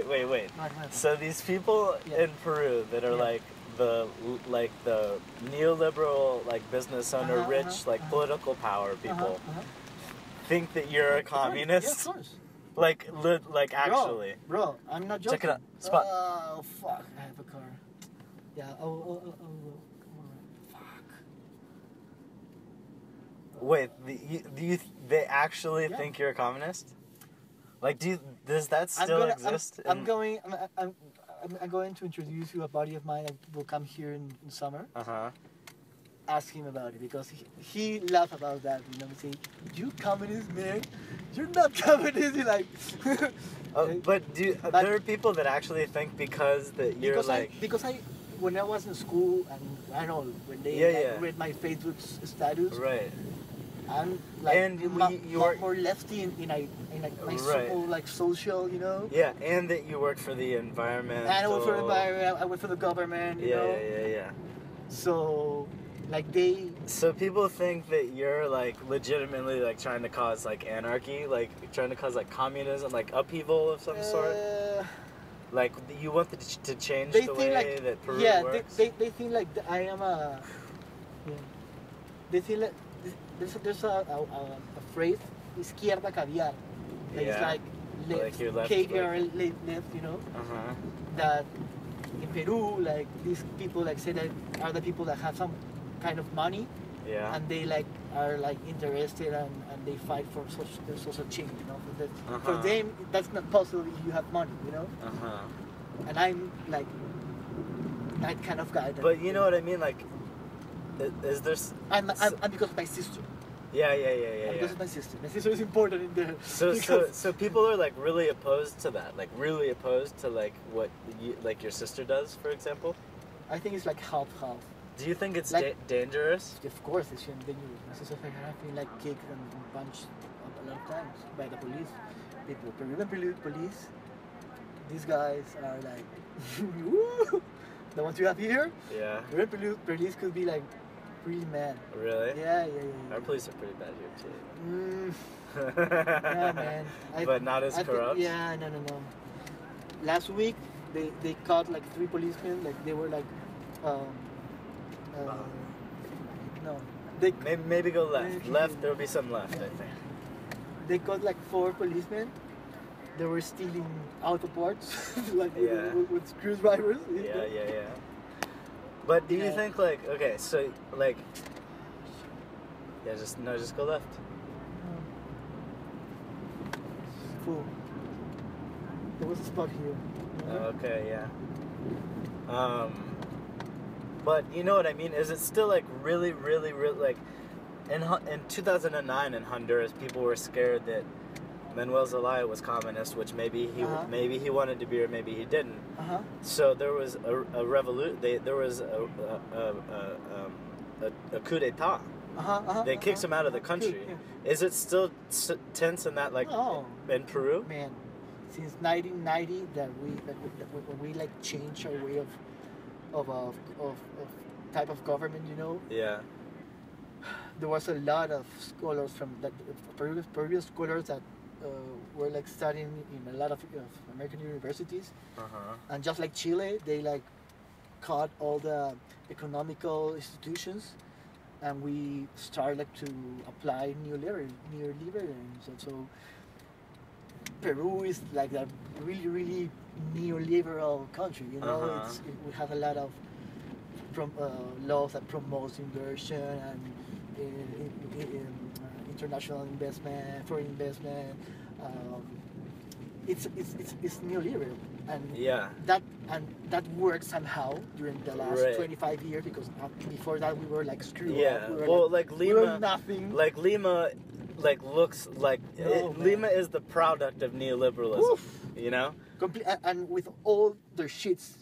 Wait. Right. So these people in Peru that are like the neoliberal like business owner, rich like political power people think that you're a communist. Yeah, of course. Like actually. Bro, I'm not joking. Check it out. Spot. Oh fuck! I have a car. Yeah. Oh. Come on. Fuck. Wait, they actually think you're a communist? Like, does that still exist? I'm going to introduce you a buddy of mine that will come here in summer. Ask him about it because he laughed about that. You know, say, "You communist, man? You're not communist." You're like. But there are people that actually think because you're when I was in school and I don't know when they read my Facebook status. Right. I'm like you are more lefty in my social, you know. Yeah, and that you work for the environment. And I work for the environment. I work for the government. You know? Yeah. So, So people think that you're like legitimately like trying to cause like anarchy, like trying to cause like communism, like upheaval of some sort. Like you want to change the way that Peru works. They think like I am a. Yeah. They think like. There's a phrase, izquierda caviar. It's like left, caviar left, you know. That in Peru, like these people like say that are the people that have some kind of money. Yeah. And they like are like interested and they fight for social change, you know. For them, that's not possible if you have money, you know. And I'm like that kind of guy. But you know what I mean, like. Is there? I'm because of my sister. Yeah. Because of my sister. My sister is important in there. So people are like really opposed to that, like really opposed to like what your sister does, for example. I think it's like half. Do you think it's like, dangerous? Of course, it's dangerous. My sister has been like kicked and punched a lot of times by the police. Peruvian police. These guys are like, the ones you have here. Yeah. Peruvian police could be like. Really mad. Really? Yeah. Our police are pretty bad here too. Yeah, man. But not as corrupt? Yeah, no. Last week, they caught like 3 policemen. Like they were like, no. Maybe go left. Left, there'll be some left, I think. They caught like 4 policemen. They were stealing auto parts, like with screwdrivers. Yeah. But do you think okay, so just go left. Cool. There was a spot here. Okay, yeah. But you know what I mean? Is it still like really like in 2009 in Honduras, people were scared that Manuel Zelaya was communist, which maybe he wanted to be or maybe he didn't. So there was a revolution. There was a coup d'état. They kicked him out of the country. Is it still tense in that in Peru? Man, since 1990 that when we like changed our way of type of government, you know. Yeah. There was a lot of scholars from Peruvian scholars that. Were like studying in a lot of American universities, and just like Chile, they like cut all the economical institutions, and we started like to apply neoliberalism. So Peru is like a really neoliberal country. You know, we have a lot of laws that promotes inversion and international investment, foreign investment. It's neoliberal, and that worked somehow during the last 25 years because before that we were like screwed. Yeah, we were Lima, we were nothing. Like Lima, looks like Lima is the product of neoliberalism. Oof. You know, and with all their shits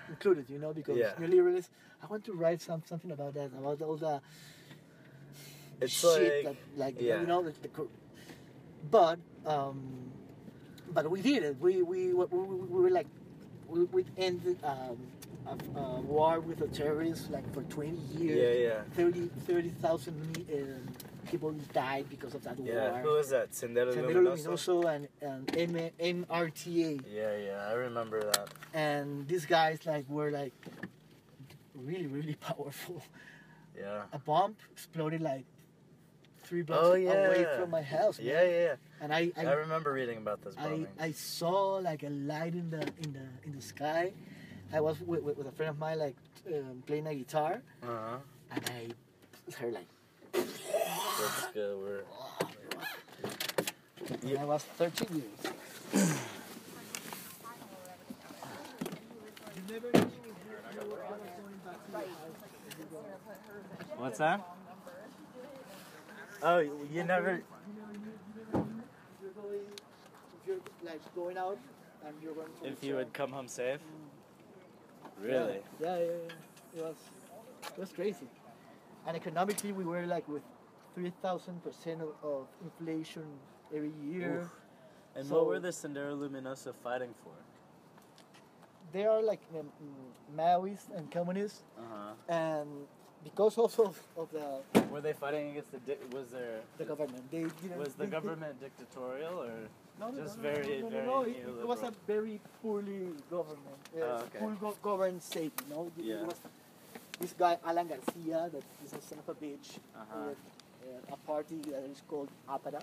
included. You know, because neoliberalism. I want to write something about that, about all the. It's shit you know, but we did it. We were like we ended a war with the terrorists like for 20 years. Yeah, yeah. 30,000 people died because of that war. Who was that? Sendero Luminoso and MRTA. Yeah, yeah, I remember that. And these guys like were like really, really powerful. Yeah. A bomb exploded like 3 blocks away from my house. Man. Yeah, yeah, yeah. And I remember reading about this bombing. I saw like a light in the sky. I was with a friend of mine like playing a guitar, and I heard like. That's good. I was 13 years. What's that? Oh, you never. If you're like going out and you're going to. If you would come home safe. Really? Yeah. It was crazy. And economically, we were like with 3,000% of inflation every year. Oof. And what were the Sendero Luminoso fighting for? They are like Maoists and communists, and because also of the. Were they fighting against the government? Was the government dictatorial or very neoliberal? It was a very poorly government, governed state. You know, it was this guy Alan Garcia that is a son of a bitch with a party that is called Apara,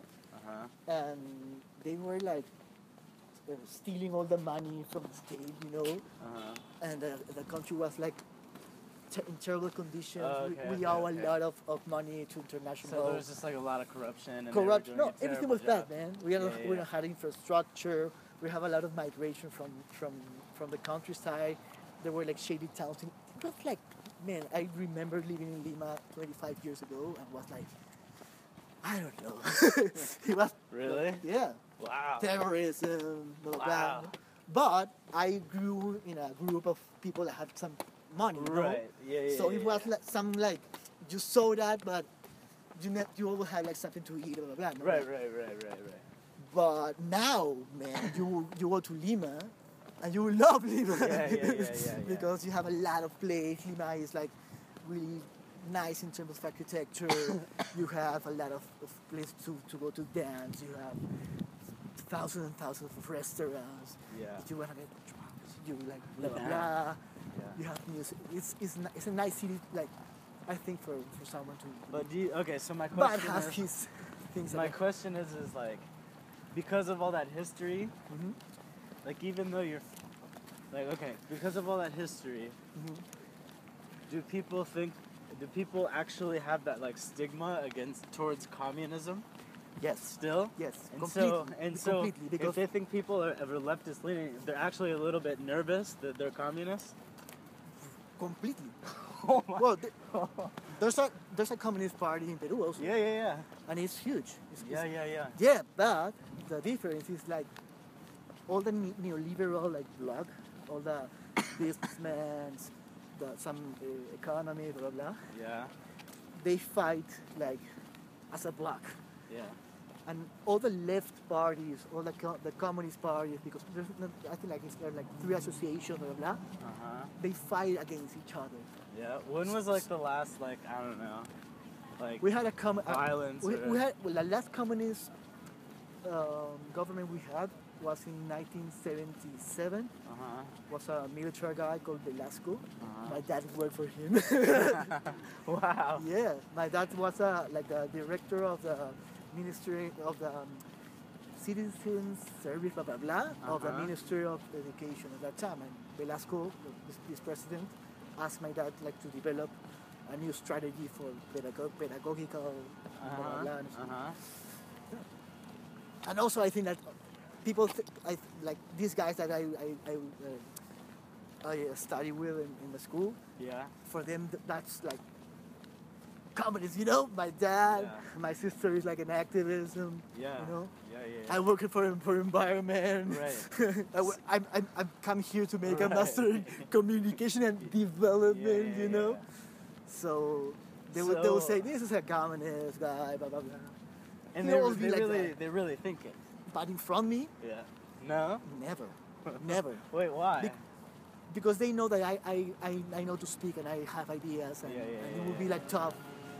and they were like stealing all the money from the state, you know, and the country was like in terrible conditions. We owe a lot of money to international. So there was just like a lot of corruption. And No, everything was bad, man. We don't have infrastructure. We have a lot of migration from the countryside. There were like shady towns. It was like, man, I remember living in Lima 25 years ago and was like, I don't know. It was really? Yeah. Wow. Terrorism, blah, blah, blah. But I grew in a group of people that had some money, you know? Right. Yeah. So it was like some like you saw that, but you always had like something to eat, blah blah blah. Right. But now, man, you go to Lima, and you will love Lima. Yeah. Because you have a lot of place. Lima is like really nice in terms of architecture. You have a lot of places to go to dance. You have thousands and thousands of restaurants. Yeah. If you want to get drunk, you like blah blah blah. Yeah. You have music. It's a nice city, like I think for someone to. But so my question has his things. My question is like, because of all that history, like even though you're, like because of all that history, do people actually have that like stigma towards communism? Yes. Still? Yes. So if they think people are leftist leaning, they're actually a little bit nervous that they're communists? Completely. Oh my. Well, there's a communist party in Peru also. Yeah. And it's huge. Yeah. Yeah, but the difference is like all the neoliberal like bloc, all the businessmen, some economy, blah blah. Yeah. They fight like as a bloc. Yeah. And all the left parties, all the communist parties, because I think like it's like 3 associations, blah blah. They fight against each other. Yeah. When was like the last like I don't know, like we had a violence? We had the last communist government we had was in 1977. Was a military guy called Velasco. My dad worked for him. Wow. Yeah, my dad was like the director of the Ministry of the Citizens Service, blah blah blah, of the Ministry of Education at that time. And Velasco, this president, asked my dad like to develop a new strategy for pedagogical blah blah blah. And also, I think that people, like these guys that I study with in the school. Yeah. For them, that's like communist, you know. My dad, my sister is like an activism. Yeah. You know. Yeah. I work for environment. Right. I'm come here to make a master in communication and development. You know. So they will say this is a communist guy, blah blah blah. And they really think it. But in front of me? Yeah. No? Never. Never. Wait, why? because they know that I know to speak and I have ideas, and, and it would be like tough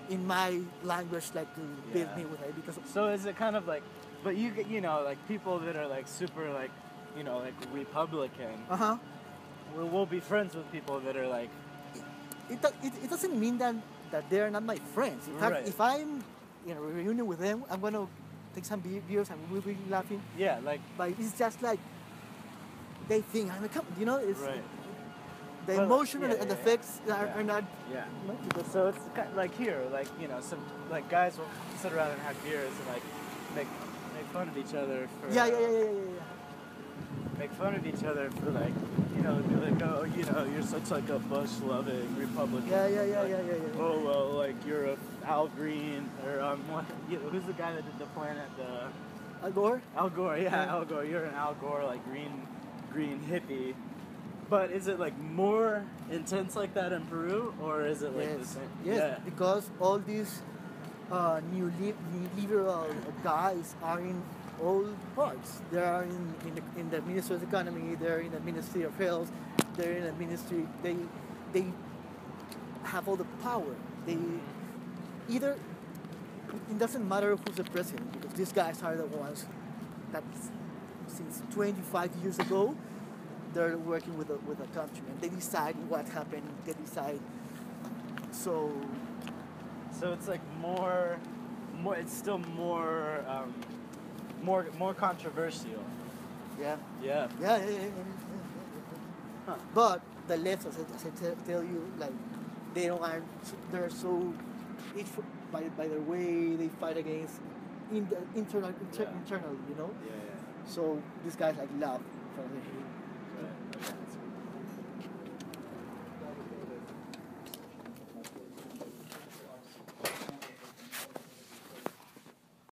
in my language like to beat me with it, because. So is it kind of like, but you know, like people that are like super like, you know, like Republican. We'll be friends with people that are like. It doesn't mean that they're not my friends. In fact, if I'm in a reunion with them, I'm gonna take some beers and we'll be laughing. Yeah, like. But it's just like they think I'm a you know, it's the but emotion and the effects are not. Yeah. You know, so it's kind of like here, like, you know, some like guys will sit around and have beers and like make fun of each other for. Yeah. Make fun of each other for like, you know, be like, oh, you know, you're such like a Bush-loving Republican. Yeah. Oh well, like you're a Al Green or what? Who's the guy that did the planet? Al Gore. Al Gore, Al Gore. You're an Al Gore like green hippie. But is it like more intense like that in Peru, or is it like the same? Yes, because all these new liberal guys are in all parts. They are in the Ministry of Economy. They're in the Ministry of Health. They're in the Ministry. They have all the power. They either. It doesn't matter who's the president, because these guys are the ones that since 25 years ago they're working with the countrymen. They decide what happened. They decide. So it's like more. It's still more controversial. Yeah. Yeah. Huh. But the left, as I tell you, like they're so each by the way they fight against internal, you know. Yeah. So these guys like love for the